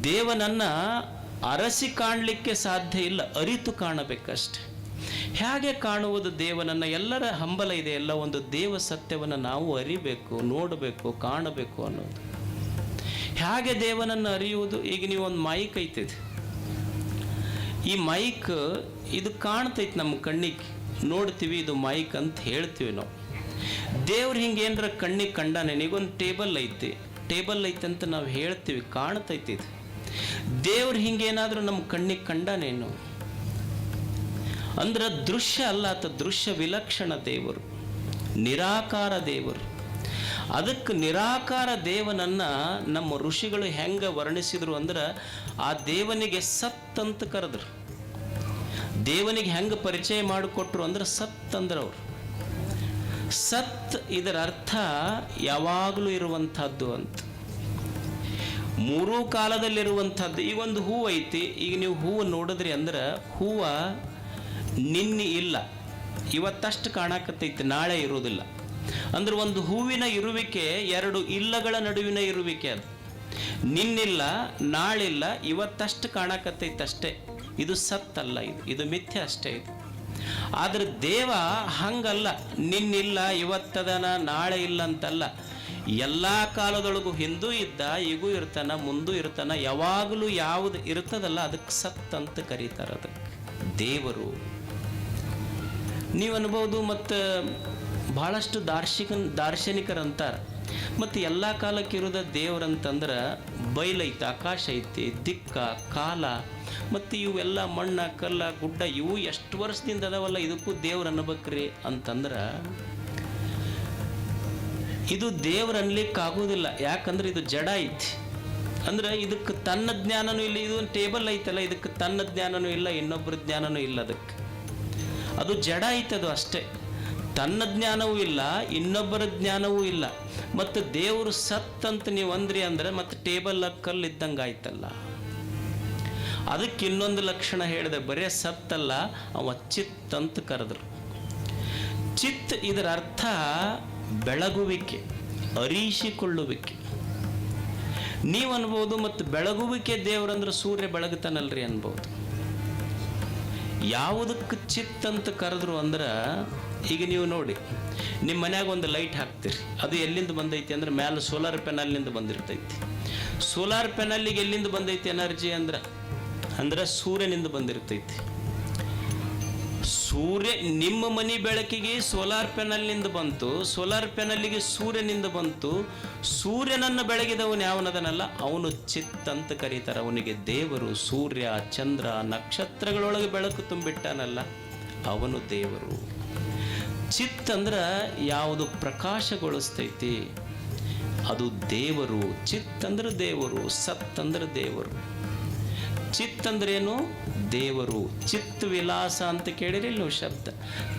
ದೇವನನ್ನು ಅರಸಿ ಕಾಣಲಿಕ್ಕೆ ಸಾಧ್ಯ ಇಲ್ಲ, ಅರಿತು ಕಾಣಬೇಕಷ್ಟೆ. ಹೇಗೆ ಕಾಣುವುದು ದೇವನನ್ನು? ಎಲ್ಲರ ಹಂಬಲ ಇದೆ, ಎಲ್ಲ ಒಂದು ದೇವ ಸತ್ಯವನ್ನು ನಾವು ಅರಿಬೇಕು, ನೋಡಬೇಕು, ಕಾಣಬೇಕು ಅನ್ನೋದು. ಹೇಗೆ ದೇವನನ್ನು ಅರಿಯುವುದು? ಈಗ ನೀವು ಒಂದು ಮೈಕ್ ಐತಿದೆ, ಈ ಮೈಕ್ ಇದು ಕಾಣ್ತೈತಿ ನಮ್ಮ ಕಣ್ಣಿಗೆ, ನೋಡ್ತೀವಿ ಇದು ಮೈಕ್ ಅಂತ ಹೇಳ್ತೀವಿ ನಾವು. ದೇವ್ರು ಹಿಂಗೆ ಏನರ ಕಣ್ಣಿಗೆ ಕಂಡಾನೆ. ಈಗೊಂದು ಟೇಬಲ್ ಐತಿ ಅಂತ ನಾವು ಹೇಳ್ತೀವಿ, ಕಾಣ್ತೈತಿ ಇದು. ದೇವ್ರು ಹಿಂಗೇನಾದರೂ ನಮ್ಮ ಕಣ್ಣಿಗೆ ಕಂಡಾನೇನು ಅಂದ್ರೆ ದೃಶ್ಯ ಅಲ್ಲ ಆತ, ದೃಶ್ಯ ವಿಲಕ್ಷಣ ದೇವರು, ನಿರಾಕಾರ ದೇವರು. ಅದಕ್ಕೆ ನಿರಾಕಾರ ದೇವನನ್ನು ನಮ್ಮ ಋಷಿಗಳು ಹೆಂಗೆ ವರ್ಣಿಸಿದ್ರು ಅಂದ್ರೆ, ಆ ದೇವನಿಗೆ ಸತ್ ಅಂತ ಕರೆದ್ರು. ದೇವನಿಗೆ ಹೆಂಗೆ ಪರಿಚಯ ಮಾಡಿಕೊಟ್ರು ಅಂದ್ರೆ ಸತ್ ಅಂದ್ರೆ ಅವರು. ಸತ್ ಇದರ ಅರ್ಥ ಯಾವಾಗಲೂ ಇರುವಂಥದ್ದು ಅಂತ, ಮೂರೂ ಕಾಲದಲ್ಲಿರುವಂಥದ್ದು. ಈಗ ಒಂದು ಹೂವು ಐತಿ, ಈಗ ನೀವು ಹೂವು ನೋಡಿದ್ರಿ ಅಂದ್ರೆ ಹೂವು ನಿನ್ನೆ ಇಲ್ಲ, ಇವತ್ತಷ್ಟು ಕಾಣಕತ್ತೈತಿ, ನಾಳೆ ಇರೋದಿಲ್ಲ. ಅಂದ್ರೆ ಒಂದು ಹೂವಿನ ಇರುವಿಕೆ ಎರಡು ಇಲ್ಲಗಳ ನಡುವಿನ ಇರುವಿಕೆ. ಅದು ನಿನ್ನಿಲ್ಲ, ನಾಳಿಲ್ಲ, ಇವತ್ತಷ್ಟು ಕಾಣಕತ್ತೈತಿ ಅಷ್ಟೇ. ಇದು ಸತ್ತಲ್ಲ, ಇದು ಮಿಥ್ಯೆ ಅಷ್ಟೇ. ಇದು ಆದ್ರೆ ದೇವ ಹಂಗಲ್ಲ, ನಿನ್ನಿಲ್ಲ, ಇವತ್ತದನ, ನಾಳೆ ಇಲ್ಲ ಅಂತಲ್ಲ. ಎಲ್ಲ ಕಾಲದೊಳಗೂ ಹಿಂದೂ ಇದ್ದ, ಈಗೂ ಇರ್ತಾನ, ಮುಂದೂ ಇರ್ತಾನ, ಯಾವಾಗಲೂ ಯಾವುದು ಇರ್ತದಲ್ಲ ಅದಕ್ಕೆ ಸತ್ ಅಂತ ಕರೀತಾರೆ. ಅದಕ್ಕೆ ದೇವರು ನೀವು ಅನ್ಬೋದು. ಮತ್ತು ಬಹಳಷ್ಟು ದಾರ್ಶನಿಕರಂತಾರೆ, ಮತ್ತು ಎಲ್ಲ ಕಾಲಕ್ಕೆ ಇರೋದ ದೇವ್ರಂತಂದ್ರೆ ಬಯಲೈತಿ, ಆಕಾಶ ಐತಿ, ದಿಕ್ಕ, ಕಾಲ, ಮತ್ತು ಇವೆಲ್ಲ ಮಣ್ಣ, ಕಲ್ಲ, ಗುಡ್ಡ, ಇವು ಎಷ್ಟು ವರ್ಷದಿಂದ ಅದಾವಲ್ಲ, ಇದಕ್ಕೂ ದೇವ್ರು ಅನ್ಬೇಕ್ರಿ ಅಂತಂದ್ರೆ ಇದು ದೇವ್ರು ಅನ್ಲಿಕ್ಕಾಗೋದಿಲ್ಲ. ಯಾಕಂದ್ರೆ ಇದು ಜಡ ಐತಿ. ಅಂದ್ರೆ ಇದಕ್ಕೆ ತನ್ನ ಜ್ಞಾನನೂ ಇಲ್ಲ. ಇದು ಟೇಬಲ್ ಐತಲ್ಲ, ಇದಕ್ಕೆ ತನ್ನ ಜ್ಞಾನನೂ ಇಲ್ಲ, ಇನ್ನೊಬ್ಬರ ಜ್ಞಾನನೂ ಇಲ್ಲ. ಅದಕ್ಕೆ ಅದು ಜಡ ಐತದು ಅಷ್ಟೇ. ತನ್ನ ಜ್ಞಾನವೂ ಇಲ್ಲ, ಇನ್ನೊಬ್ಬರ ಜ್ಞಾನವೂ ಇಲ್ಲ. ಮತ್ತು ದೇವರು ಸತ್ ಅಂತ ನೀವು ಅಂದ್ರಿ ಅಂದ್ರೆ ಮತ್ತೆ ಟೇಬಲ್ ಕಲ್ಲಿದ್ದಂಗೆ ಆಯ್ತಲ್ಲ. ಅದಕ್ಕೆ ಇನ್ನೊಂದು ಲಕ್ಷಣ ಹೇಳಿದೆ, ಬರೇ ಸತ್ತಲ್ಲ, ಅವ ಚಿತ್ ಅಂತ ಕರೆದ್ರು. ಚಿತ್ ಇದರ ಅರ್ಥ ಬೆಳಗುವಿಕೆ, ಅರಿಸಿಕೊಳ್ಳುವಿಕೆ. ನೀವು ಅನ್ಬೋದು, ಮತ್ತು ಬೆಳಗುವಿಕೆ ದೇವರಂದ್ರೆ ಸೂರ್ಯ ಬೆಳಗುತ್ತಾನಲ್ರಿ ಅನ್ಬೋದು. ಯಾವುದಕ್ಕೆ ಚಿತ್ ಅಂತ ಕರೆದ್ರು ಅಂದ್ರೆ, ಈಗ ನೀವು ನೋಡಿ, ನಿಮ್ಮ ಮನ್ಯಾಗ ಒಂದು ಲೈಟ್ ಹಾಕ್ತೀರಿ, ಅದು ಎಲ್ಲಿಂದ ಬಂದೈತಿ ಅಂದ್ರೆ ಮ್ಯಾಲೆ ಸೋಲಾರ್ ಪ್ಯಾನಲ್ನಿಂದ ಬಂದಿರ್ತೈತಿ. ಸೋಲಾರ್ ಪ್ಯಾನಲ್ಲಿಗೆ ಎಲ್ಲಿಂದ ಬಂದೈತಿ ಎನರ್ಜಿ ಅಂದ್ರೆ ಸೂರ್ಯನಿಂದ ಬಂದಿರ್ತೈತಿ. ಸೂರ್ಯ ನಿಮ್ಮ ಮನೆ ಬೆಳಕಿಗೆ ಸೋಲಾರ್ ಪ್ಯಾನಲ್ನಿಂದ ಬಂತು, ಸೋಲಾರ್ ಪ್ಯಾನಲ್ಲಿಗೆ ಸೂರ್ಯನಿಂದ ಬಂತು. ಸೂರ್ಯನನ್ನು ಬೆಳಗಿದವನು ಯಾವನದನಲ್ಲ ಅವನು ಚಿತ್ ಅಂತ ಕರೀತಾರೆ. ಅವನಿಗೆ ದೇವರು. ಸೂರ್ಯ, ಚಂದ್ರ, ನಕ್ಷತ್ರಗಳೊಳಗೆ ಬೆಳಕು ತುಂಬಿಟ್ಟಾನಲ್ಲ, ಅವನು ದೇವರು. ಚಿತ್ ಅಂದ್ರೆ ಯಾವುದು ಪ್ರಕಾಶಗೊಳಿಸ್ತೈತಿ ಅದು ದೇವರು. ಚಿತ್ ಅಂದ್ರೆ ದೇವರು, ಸತ್ ಅಂದ್ರೆ ದೇವರು. ಚಿತ್ ಅಂದ್ರೇನು? ದೇವರು. ಚಿತ್ ವಿಲಾಸ ಅಂತ ಕೇಳಿರಿ ನೀವು ಶಬ್ದ.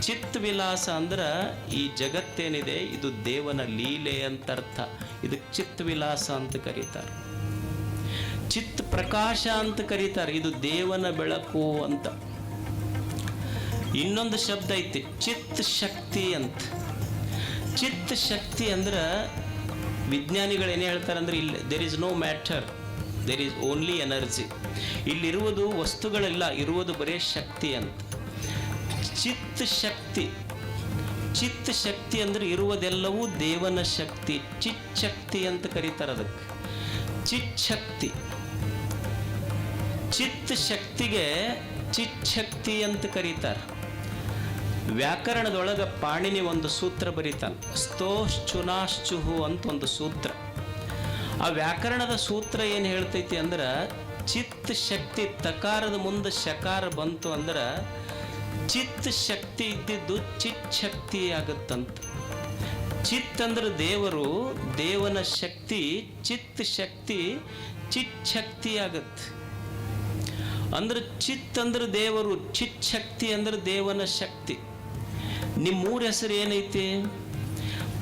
ಚಿತ್ ವಿಲಾಸ ಅಂದ್ರೆ ಈ ಜಗತ್ತೇನಿದೆ ಇದು ದೇವನ ಲೀಲೆ ಅಂತ ಅರ್ಥ. ಇದಕ್ಕೆ ಚಿತ್ ವಿಲಾಸ ಅಂತ ಕರೀತಾರೆ. ಚಿತ್ ಪ್ರಕಾಶ ಅಂತ ಕರೀತಾರೆ. ಇದು ದೇವನ ಬೆಳಕು ಅಂತ. ಇನ್ನೊಂದು ಶಬ್ದ ಐತಿ, ಚಿತ್ ಶಕ್ತಿ ಅಂತ. ಚಿತ್ ಶಕ್ತಿ ಅಂದ್ರೆ ವಿಜ್ಞಾನಿಗಳು ಏನೇ ಹೇಳ್ತಾರೆ ಅಂದ್ರೆ, ಇಲ್ಲಿ there is no matter, there is only energy. ಇಲ್ಲಿರುವುದು ವಸ್ತುಗಳೆಲ್ಲ, ಇರುವುದು ಬರೀ ಶಕ್ತಿ ಅಂತ. ಚಿತ್ ಶಕ್ತಿ. ಚಿತ್ ಶಕ್ತಿ ಅಂದ್ರೆ ಇರುವುದೆಲ್ಲವೂ ದೇವನ ಶಕ್ತಿ. ಚಿತ್ ಶಕ್ತಿ ಅಂತ ಕರೀತಾರೆ ಅದಕ್ಕೆ. ಚಿತ್ ಶಕ್ತಿ. ಚಿತ್ ಶಕ್ತಿಗೆ ಚಿತ್ ಶಕ್ತಿ ಅಂತ ಕರೀತಾರೆ. ವ್ಯಾಕರಣದೊಳಗೆ ಪಾಣಿನಿ ಒಂದು ಸೂತ್ರ ಬರೀತಾನೆ, ಸ್ತೋಶ್ಚುನಾಶ್ಚುಹು ಅಂತ ಒಂದು ಸೂತ್ರ. ಆ ವ್ಯಾಕರಣದ ಸೂತ್ರ ಏನು ಹೇಳ್ತೈತಿ ಅಂದ್ರೆ, ಚಿತ್ ಶಕ್ತಿ, ತಕಾರದ ಮುಂದೆ ಶಕಾರ ಬಂತು ಅಂದ್ರೆ ಚಿತ್ ಶಕ್ತಿ ಇದ್ದಿದ್ದು ಚಿತ್ ಶಕ್ತಿ ಆಗುತ್ತಂತ. ಚಿತ್ ಅಂದ್ರೆ ದೇವರು, ದೇವನ ಶಕ್ತಿ. ಚಿತ್ ಶಕ್ತಿ ಚಿತ್ ಶಕ್ತಿ ಆಗತ್ತೆ. ಅಂದ್ರೆ ಚಿತ್ ಅಂದ್ರೆ ದೇವರು, ಚಿತ್ ಶಕ್ತಿ ಅಂದ್ರೆ ದೇವನ ಶಕ್ತಿ. ನಿಮ್ಮೂರ ಹೆಸರು ಏನೈತಿ?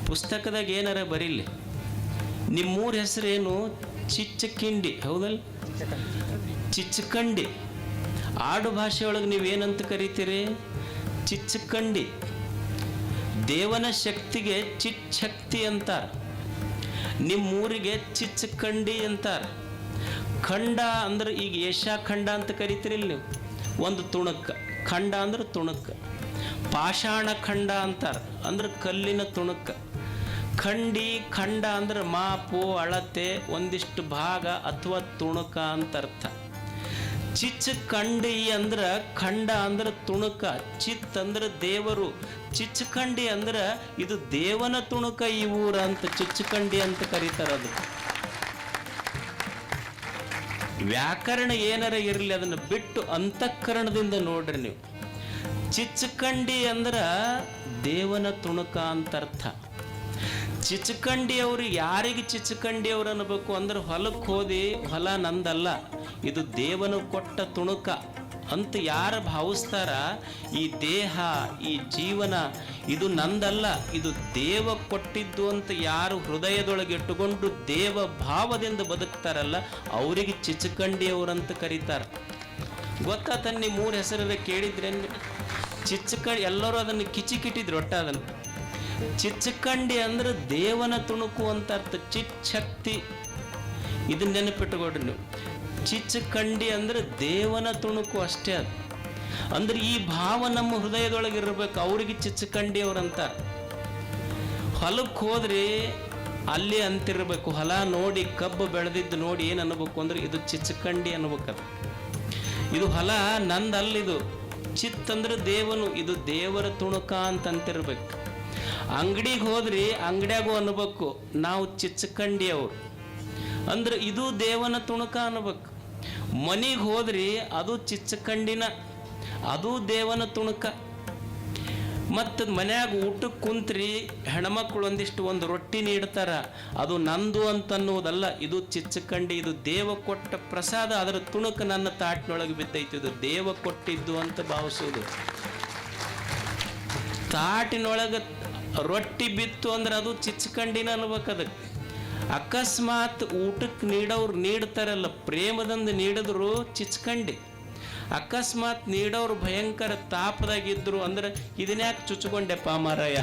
ಪುಸ್ತಕದಾಗ ಏನಾರ ಬರೀಲಿ, ನಿಮ್ಮೂರ ಹೆಸರೇನು? ಚಿಚ್ಚಕಿಂಡಿ, ಹೌದಲ್ಲ? ಚಿಚ್ಚಕಂಡಿ. ಆಡು ಭಾಷೆಯೊಳಗೆ ನೀವೇನಂತ ಕರಿತೀರಿ? ಚಿಚ್ಚಕಂಡಿ. ದೇವನ ಶಕ್ತಿಗೆ ಚಿತ್ ಶಕ್ತಿ ಅಂತಾರ, ನಿಮ್ಮೂರಿಗೆ ಚಿಚ್ಚಕಂಡಿ ಅಂತಾರ. ಖಂಡ ಅಂದ್ರೆ ಈಗ ಏಷ್ಯಾ ಖಂಡ ಅಂತ ಕರಿತೀರಿಲ್ಲ ನೀವು, ಒಂದು ತುಣುಕ. ಖಂಡ ಅಂದ್ರೆ ತುಣುಕ. ಪಾಷಾಣ ಖಂಡ ಅಂತಾರೆ, ಅಂದ್ರೆ ಕಲ್ಲಿನ ತುಣುಕ. ಖಂಡಿ ಖಂಡ ಅಂದ್ರೆ ಮಾಪು, ಅಳತೆ, ಒಂದಿಷ್ಟು ಭಾಗ ಅಥವಾ ತುಣುಕ ಅಂತ ಅರ್ಥ. ಚಿಚ್ಚಖಂಡಿ ಅಂದ್ರೆ ಖಂಡ ಅಂದ್ರೆ ತುಣುಕ, ಚಿತ್ ಅಂದ್ರೆ ದೇವರು, ಚಿಚ್ಚಖಂಡಿ ಅಂದ್ರೆ ಇದು ದೇವನ ತುಣುಕ ಈ ಊರ ಅಂತ ಚಿಚ್ಚಖಂಡಿ ಅಂತ ಕರೀತಾರೆ. ಅದು ವ್ಯಾಕರಣ ಏನಾರ ಇರಲಿ ಅದನ್ನು ಬಿಟ್ಟು ಅಂತಃಕರಣದಿಂದ ನೋಡ್ರಿ ನೀವು. ಚಿಚ್ಚಖಂಡಿ ಅಂದ್ರೆ ದೇವನ ತುಣುಕ ಅಂತ ಅರ್ಥ. ಚಿಚ್ಚಖಂಡಿ ಅವರು ಯಾರಿಗೆ ಚಿಚ್ಚಖಂಡಿ ಅವ್ರು ಅನ್ಬೇಕು ಅಂದ್ರೆ ಹೊಲಕ್ಕೆ ಹೋದಿ ಹೊಲ ನಂದಲ್ಲ, ಇದು ದೇವನು ಕೊಟ್ಟ ತುಣುಕ ಅಂತ ಯಾರು ಭಾವಿಸ್ತಾರ, ಈ ದೇಹ ಈ ಜೀವನ ಇದು ನಂದಲ್ಲ, ಇದು ದೇವ ಕೊಟ್ಟಿದ್ದು ಅಂತ ಯಾರು ಹೃದಯದೊಳಗೆ ಇಟ್ಟುಕೊಂಡು ದೇವ ಭಾವದಿಂದ ಬದುಕ್ತಾರಲ್ಲ ಅವರಿಗೆ ಚಿಚ್ಚಖಂಡಿಯವರಂತ ಕರೀತಾರೆ. ಗೊತ್ತಾತ? ನೀವು 3 ಹೆಸರ ಕೇಳಿದ್ರೆ ಚಿಚ್ಚಖಂಡಿ ಎಲ್ಲರೂ ಅದನ್ನು ಕಿಚಿಕಿಟ್ಟಿದ್ರು ಒಟ್ಟ ಅದನ್ನು. ಚಿಚ್ಚಖಂಡಿ ಅಂದ್ರೆ ದೇವನ ತುಣುಕು ಅಂತ ಅರ್ಥ. ಚಿಚ್ಚಕ್ತಿ ಇದನ್ನ ನೆನಪಿಟ್ಟುಕೊಡ್ರಿ ನೀವು. ಚಿಚ್ಚಖಂಡಿ ಅಂದ್ರೆ ದೇವನ ತುಣುಕು ಅಷ್ಟೇ. ಅದು ಅಂದ್ರೆ ಈ ಭಾವ ನಮ್ಮ ಹೃದಯದೊಳಗೆ ಇರಬೇಕು. ಅವ್ರಿಗೆ ಚಿಚ್ಚಖಂಡಿ ಅವ್ರಂತ. ಹೊಲಕ್ಕೆ ಹೋದ್ರಿ ಅಲ್ಲಿ ಅಂತಿರ್ಬೇಕು, ಹೊಲ ನೋಡಿ ಕಬ್ಬು ಬೆಳೆದಿದ್ದು ನೋಡಿ ಏನು ಅನ್ಬೇಕು ಅಂದ್ರೆ ಇದು ಚಿಚ್ಚಖಂಡಿ ಅನ್ಬೇಕದು. ಇದು ಹೊಲ ನಂದಲ್ಲಿದು. ಚಿತ್ ಅಂದ್ರೆ ದೇವನು, ಇದು ದೇವರ ತುಣುಕ ಅಂತ ಅಂತಿರ್ಬೇಕು. ಅಂಗಡಿಗೆ ಹೋದ್ರಿ ಅಂಗಡಿಯಾಗೂ ಅನ್ಬೇಕು ನಾವು ಚಿಚ್ಚಖಂಡಿ ಅವ್ರು ಅಂದ್ರೆ ಇದು ದೇವನ ತುಣುಕ ಅನ್ಬೇಕು. ಮನೆಗೆ ಹೋದ್ರಿ ಅದು ಚಿಚ್ಚಖಂಡಿನ, ಅದು ದೇವನ ತುಣುಕ. ಮತ್ತು ಮನ್ಯಾಗ ಊಟಕ್ಕೆ ಕುಂತ್ರಿ ಹೆಣ್ಮಕ್ಳು ಒಂದು ರೊಟ್ಟಿ ನೀಡ್ತಾರ, ಅದು ನಂದು ಅಂತನ್ನುವುದಲ್ಲ, ಇದು ಚಿಚ್ಚಖಂಡಿ, ಇದು ದೇವ ಕೊಟ್ಟ ಪ್ರಸಾದ, ಅದರ ತುಣುಕ ನನ್ನ ತಾಟಿನೊಳಗೆ ಬಿದ್ದೈತಿ, ಇದು ದೇವ ಕೊಟ್ಟಿದ್ದು ಅಂತ ಭಾವಿಸೋದು. ತಾಟಿನೊಳಗೆ ರೊಟ್ಟಿ ಬಿತ್ತು ಅಂದ್ರೆ ಅದು ಚಿಚ್ಚಖಂಡಿನ ಅನ್ಬೇಕು. ಅದಕ್ಕೆ ಅಕಸ್ಮಾತ್ ಊಟಕ್ಕೆ ನೀಡೋರು ನೀಡ್ತಾರಲ್ಲ, ಪ್ರೇಮದಿಂದ ನೀಡಿದ್ರು ಚಿಚ್ಚಖಂಡಿ. ಅಕಸ್ಮಾತ್ ನೀಡೋರು ಭಯಂಕರ ತಾಪದಾಗಿದ್ರು ಅಂದ್ರೆ ಇದನ್ಯಾಕೆ ಚುಚ್ಕೊಂಡೆಪ್ಪ ಮಾರಾಯ,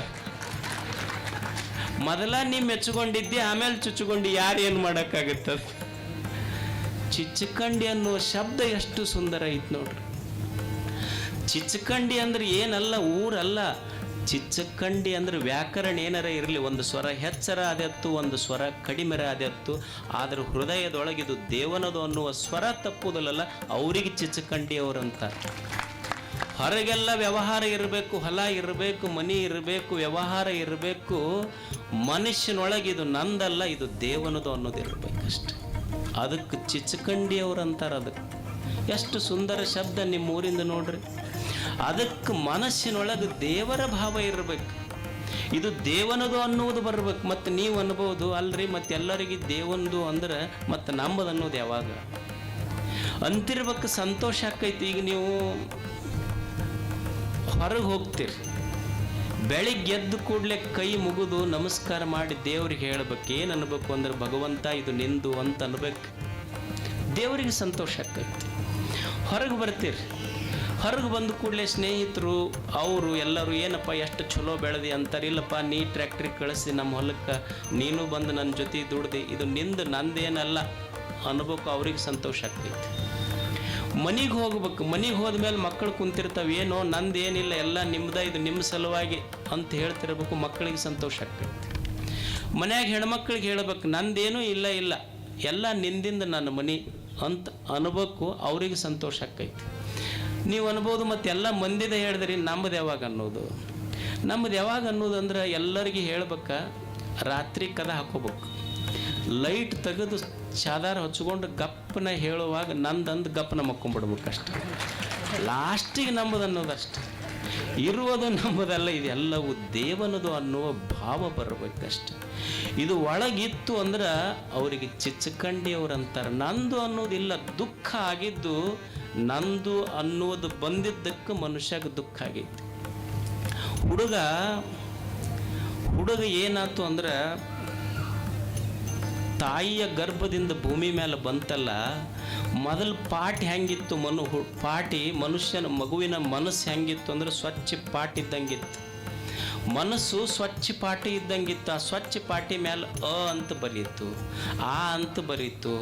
ಮೊದಲ ನೀ ಮೆಚ್ಕೊಂಡಿದ್ದಿ ಆಮೇಲೆ ಚುಚ್ಕೊಂಡು ಯಾರು ಏನು ಮಾಡೋಕ್ಕಾಗುತ್ತದೆ. ಚಿಚ್ಚಖಂಡಿ ಅನ್ನುವ ಶಬ್ದ ಎಷ್ಟು ಸುಂದರ ಐತ್ ನೋಡ್ರಿ. ಚಿಚ್ಚಖಂಡಿ ಅಂದ್ರೆ ಏನಲ್ಲ, ಊರಲ್ಲ. ಚಿಚ್ಚಖಂಡಿ ಅಂದ್ರೆ ವ್ಯಾಕರಣ ಏನಾರ ಇರಲಿ, ಒಂದು ಸ್ವರ ಹೆಚ್ಚರ ಆದೆತ್ತು, ಒಂದು ಸ್ವರ ಕಡಿಮೆರ ಆದೆತ್ತು, ಆದ್ರೆ ಹೃದಯದೊಳಗಿದು ದೇವನದು ಅನ್ನುವ ಸ್ವರ ತಪ್ಪುದಲ್ಲ, ಅವರಿಗೆ ಚಿಚ್ಚಖಂಡಿ ಅವರಂತ. ಹೊರಗೆಲ್ಲ ವ್ಯವಹಾರ ಇರಬೇಕು, ಹೊಲ ಇರಬೇಕು, ಮನೆ ಇರಬೇಕು, ವ್ಯವಹಾರ ಇರಬೇಕು. ಮನುಷ್ಯನೊಳಗಿದು ನಂದಲ್ಲ, ಇದು ದೇವನದು ಅನ್ನೋದಿರ್ಬೇಕಷ್ಟೆ. ಅದಕ್ಕೆ ಚಿಚ್ಚಖಂಡಿ ಅವರಂತಾರ. ಅದಕ್ಕೆ ಎಷ್ಟು ಸುಂದರ ಶಬ್ದ ನಿಮ್ಮ ಊರಿಂದ ನೋಡ್ರಿ. ಅದಕ್ಕೆ ಮನಸ್ಸಿನೊಳಗೆ ದೇವರ ಭಾವ ಇರಬೇಕು, ಇದು ದೇವನದು ಅನ್ನುವುದು ಬರ್ಬೇಕು. ಮತ್ತು ನೀವು ಅನ್ಬೋದು ಅಲ್ರಿ ಮತ್ತೆ ಎಲ್ಲರಿಗೆ ದೇವನದು ಅಂದ್ರೆ ಮತ್ತು ನಂಬದು ಅನ್ನೋದು ಯಾವಾಗ ಅಂತಿರ್ಬೇಕು. ಸಂತೋಷ ಆಕೈತಿ. ಈಗ ನೀವು ಹೊರಗೆ ಹೋಗ್ತೀರಿ, ಬೆಳಿಗ್ಗೆ ಎದ್ದು ಕೂಡಲೇ ಕೈ ಮುಗಿದು ನಮಸ್ಕಾರ ಮಾಡಿ ದೇವ್ರಿಗೆ ಹೇಳ್ಬೇಕು. ಏನು ಅನ್ಬೇಕು ಅಂದ್ರೆ ಭಗವಂತ ಇದು ನಿಂದು ಅಂತ ಅನ್ಬೇಕು. ದೇವರಿಗೆ ಸಂತೋಷ ಆಕೈತಿ. ಹೊರಗೆ ಬರ್ತೀರಿ, ಹೊರಗೆ ಬಂದ ಕೂಡಲೇ ಸ್ನೇಹಿತರು ಅವರು ಎಲ್ಲರೂ ಏನಪ್ಪ ಎಷ್ಟು ಚಲೋ ಬೆಳೆದಿ ಅಂತಾರೆ. ಇಲ್ಲಪ್ಪ ನೀ ಟ್ರ್ಯಾಕ್ಟ್ರಿಗೆ ಕಳಿಸಿ ನಮ್ಮ ಹೊಲಕ್ಕೆ ನೀನು ಬಂದು ನನ್ನ ಜೊತೆ ದುಡ್ದು, ಇದು ನಿಂದು ನಂದೇನಲ್ಲ ಅನ್ಬೇಕು. ಅವ್ರಿಗೆ ಸಂತೋಷ ಆಗ್ತೈತಿ. ಮನೆಗೆ ಹೋಗ್ಬೇಕು. ಮನೆಗೆ ಹೋದ್ಮೇಲೆ ಮಕ್ಕಳು ಕುಂತಿರ್ತಾವೆ, ಏನೋ ನಂದೇನಿಲ್ಲ ಎಲ್ಲ ನಿಮ್ದ, ಇದು ನಿಮ್ಮ ಸಲುವಾಗಿ ಅಂತ ಹೇಳ್ತಿರ್ಬೇಕು. ಮಕ್ಕಳಿಗೆ ಸಂತೋಷ ಆಗ್ತೈತಿ. ಮನ್ಯಾಗ ಹೆಣ್ಮಕ್ಳಿಗೆ ಹೇಳ್ಬೇಕು, ನಂದೇನೂ ಇಲ್ಲ ಇಲ್ಲ ಎಲ್ಲ ನಿಂದಿಂದ ನನ್ನ ಮನೆ ಅಂತ ಅನ್ಬೇಕು. ಅವ್ರಿಗೆ ಸಂತೋಷ ಆಕೈತಿ. ನೀವು ಅನ್ಬೋದು ಮತ್ತೆ ಎಲ್ಲ ಮಂದಿದ ಹೇಳಿದ್ರಿ ನಮ್ಮದು ಯಾವಾಗ ಅನ್ನೋದು. ನಮ್ಮದು ಯಾವಾಗ ಅನ್ನೋದು ಅಂದ್ರೆ ಎಲ್ಲರಿಗೆ ಹೇಳ್ಬೇಕ, ರಾತ್ರಿ ಕದ ಹಾಕೋಬೇಕು, ಲೈಟ್ ತೆಗೆದು ಚಾದಾರ ಹಚ್ಕೊಂಡು ಗಪ್ಪನ ಹೇಳುವಾಗ ನಂದಂದು ಗಪ್ಪನ ಮಕ್ಕೊಂಡ್ಬಿಡ್ಬೇಕಷ್ಟೆ. ಲಾಸ್ಟಿಗೆ ನಂಬದು ಅನ್ನೋದಷ್ಟೆ. ಇರುವುದು ನಂಬದಲ್ಲ, ಇದೆಲ್ಲವೂ ದೇವನದು ಅನ್ನುವ ಭಾವ ಬರಬೇಕಷ್ಟೆ. ಇದು ಒಳಗಿತ್ತು ಅಂದ್ರೆ ಅವರಿಗೆ ಚಿಚ್ಚಖಂಡಿ ಅವರಂತಾರೆ. ನಂದು ಅನ್ನೋದಿಲ್ಲ, ದುಃಖ ಆಗಿದ್ದು ನಂದು ಅನ್ನೋದು ಬಂದಿದ್ದಕ್ಕೆ ಮನುಷ್ಯಗೆ ದುಃಖ ಆಗೈತಿ. ಹುಡುಗ ಏನಾಯ್ತು ಅಂದ್ರೆ ತಾಯಿಯ ಗರ್ಭದಿಂದ ಭೂಮಿ ಮೇಲೆ ಬಂತಲ್ಲ, ಮೊದಲು ಪಾಟಿ ಹೆಂಗಿತ್ತು, ಮನುಷ್ಯನ ಮಗುವಿನ ಮನಸ್ಸು ಹೆಂಗಿತ್ತು ಅಂದ್ರೆ ಸ್ವಚ್ಛ ಪಾಟ್ ಇದ್ದಂಗಿತ್ತು. ಮನಸ್ಸು ಸ್ವಚ್ಛ ಪಾಟಿ ಇದ್ದಂಗಿತ್ತು. ಆ ಸ್ವಚ್ಛ ಪಾಟಿ ಮೇಲೆ ಅ ಅಂತ ಬರೀತು, ಆ ಅಂತ ಬರೀತು,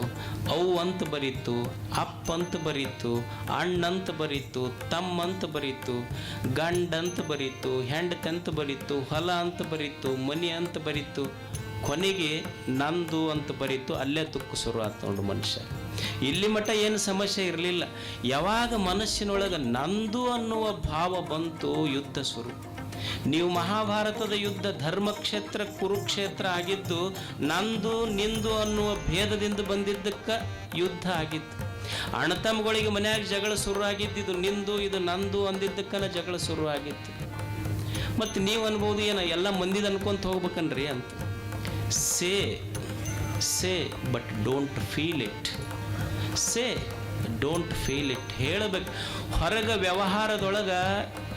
ಅವು ಅಂತ ಬರೀತು, ಅಪ್ಪ ಅಂತ ಬರೀತು, ಅಣ್ಣಂತ ಬರೀತು, ತಮ್ಮಂತ ಬರೀತು, ಗಂಡಂತ ಬರೀತು, ಹೆಂಡತಂತ ಬರೀತು, ಹೊಲ ಅಂತ ಬರೀತು, ಮನಿ ಅಂತ ಬರೀತು, ಕೊನೆಗೆ ನಂದು ಅಂತ ಬರೀತು. ಅಲ್ಲೇ ದುಃಖ ಶುರು ಆಯ್ತು ನೋಡು ಮನುಷ್ಯ. ಇಲ್ಲಿ ಮಟ್ಟ ಏನು ಸಮಸ್ಯೆ ಇರಲಿಲ್ಲ. ಯಾವಾಗ ಮನಸ್ಸಿನೊಳಗೆ ನಂದು ಅನ್ನುವ ಭಾವ ಬಂತು, ಯುದ್ಧ ಶುರು. ನೀವು ಮಹಾಭಾರತದ ಯುದ್ಧ ಧರ್ಮಕ್ಷೇತ್ರ ಕುರುಕ್ಷೇತ್ರ ಆಗಿದ್ದು ನಂದು ನಿಂದು ಅನ್ನುವ ಭೇದದಿಂದ ಬಂದಿದ್ದಕ್ಕೆ ಯುದ್ಧ ಆಗಿತ್ತು. ಅಣ್ಣತಮ್ಮಗಳಿಗೆ ಮನ್ಯಾಗ ಜಗಳ ಶುರು ಆಗಿದ್ದು ಇದು ನಿಂದು ಇದು ನಂದು ಅಂದಿದ್ದಕ್ಕನ ಜಗಳ ಶುರು ಆಗಿತ್ತು. ಮತ್ತು ನೀವು ಅನ್ಬೋದು ಏನ ಎಲ್ಲ ಮಂದಿದ ಅನ್ಕೊಂತ ಹೋಗ್ಬೇಕನ್ರಿ ಅಂತ. Say but don't feel it. Don't feel it. ಹೇಳಬೇಕು. ಹೊರಗೆ ವ್ಯವಹಾರದೊಳಗೆ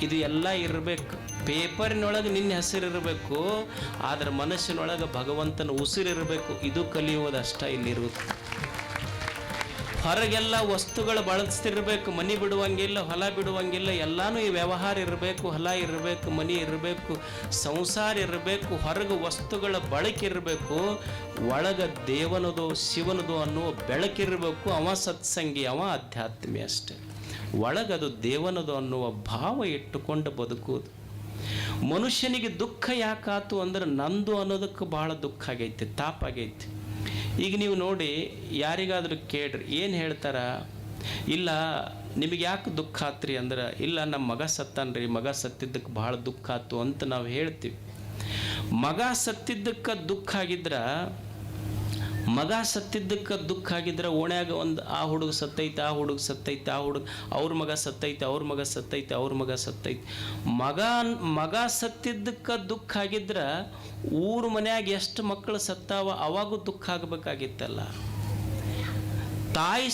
ಇದು ಎಲ್ಲ ಇರಬೇಕು. ಪೇಪರಿನೊಳಗೆ ನಿನ್ನ ಹೆಸರಿರಬೇಕು, ಆದ್ರೆ ಮನಸ್ಸಿನೊಳಗೆ ಭಗವಂತನ ಉಸಿರಿರಬೇಕು. ಇದು ಕಲಿಯುವುದಷ್ಟ ಇಲ್ಲಿರುವುದು. ಹೊರಗೆಲ್ಲ ವಸ್ತುಗಳು ಬಳಸ್ತಿರ್ಬೇಕು, ಮನಿ ಬಿಡುವಂಗಿಲ್ಲ, ಹೊಲ ಬಿಡುವಂಗಿಲ್ಲ. ಎಲ್ಲಾನು ಈ ವ್ಯವಹಾರ ಇರಬೇಕು, ಹೊಲ ಇರಬೇಕು, ಮನಿ ಇರಬೇಕು, ಸಂಸಾರ ಇರಬೇಕು, ಹೊರಗೆ ವಸ್ತುಗಳ ಬಳಕೆ ಇರಬೇಕು, ಒಳಗ ದೇವನದು ಶಿವನದು ಅನ್ನುವ ಬೆಳಕಿರಬೇಕು. ಅವ ಸತ್ಸಂಗಿ, ಅವ ಆಧ್ಯಾತ್ಮಿ ಅಷ್ಟೆ. ಒಳಗದು ದೇವನದು ಅನ್ನುವ ಭಾವ ಇಟ್ಟುಕೊಂಡು ಬದುಕುವುದು. ಮನುಷ್ಯನಿಗೆ ದುಃಖ ಯಾಕಾತು ಅಂದ್ರೆ ನಂದು ಅನ್ನೋದಕ್ಕೆ ಬಹಳ ದುಃಖ ಆಗೈತೆ, ತಾಪ ಆಗೈತೆ. ಈಗ ನೀವು ನೋಡಿ, ಯಾರಿಗಾದ್ರೂ ಕೇಳ್ರಿ ಏನು ಹೇಳ್ತಾರ? ಇಲ್ಲ ನಿಮಗೆ ಯಾಕೆ ದುಃಖ ಆತ್ರಿ ಅಂದ್ರೆ, ಇಲ್ಲ ನಮ್ಮ ಮಗ ಸತ್ತಾನ್ರಿ, ಮಗ ಸತ್ತಿದ್ದಕ್ಕೆ ಭಾಳ ದುಃಖ ಆತು ಅಂತ ನಾವು ಹೇಳ್ತೀವಿ. ಮಗ ಸತ್ತಿದ್ದಕ್ಕೆ ದುಃಖ ಆಗಿದ್ರೆ, ಮಗ ಸತ್ತಿದ್ದಕ್ಕೆ ದುಃಖ ಆಗಿದ್ರೆ ಓಣ್ಯಾಗ ಒಂದು ಆ ಹುಡುಗ ಸತ್ತೈತೆ, ಆ ಹುಡುಗ ಸತ್ತೈತೆ, ಆ ಹುಡುಗ ಅವ್ರ ಮಗ ಸತ್ತೈತೆ, ಅವ್ರ ಮಗ ಸತ್ತೈತೆ, ಅವ್ರ ಮಗ ಸತ್ತೈತೆ. ಮಗ ಸತ್ತಿದ್ದಕ್ಕೆ ದುಃಖ ಆಗಿದ್ರೆ ಊರು ಮನ್ಯಾಗ ಎಷ್ಟು ಮಕ್ಕಳು ಸತ್ತಾವ ಅವಾಗೂ ದುಃಖ ಆಗಬೇಕಾಗಿತ್ತಲ್ಲ. ತಾಯಿ